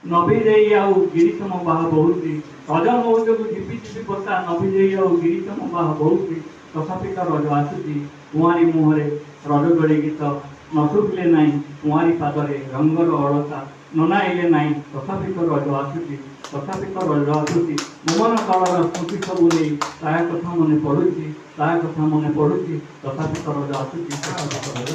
नभी जाई आउ गिरीशम बाह बहुती रज मौज को झिपी झिपी बता नभी जाई आउ गिरीशम बाह बहुती तथापि तो रज आसुची कुआरी मुहरे रज गड़ी गीत न शुभिले नाई कुआरी पादरे रंगर अलता ननाइले नाई तथापि तो रज आसुची तथापि तो रज आसुची मोमन कालर स्मृति सबू नहीं ता कथा मन पड़ुची ता कथा मन पड़ुची तथापि तो रज आसुची तथापि तो रज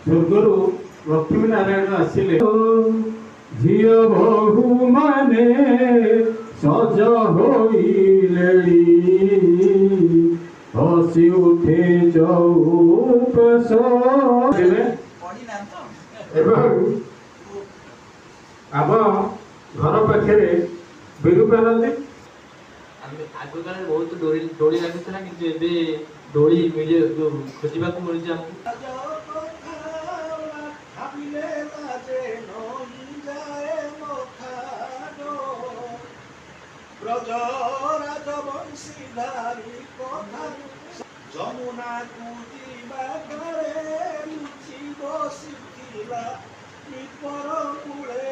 स्वर्गरु लक्ष्मी नारायण आसिले झियो बहु माने सज होइलेली हसी उठे चौपस आम घर पाखे बिरुपा नदी आग काल बहुत डोली लगुला कि डोली मिले खोजा मिलूँ आमको যমুনা কুদিবা ঘরে লুচি বসিছিলা বিপর কূলে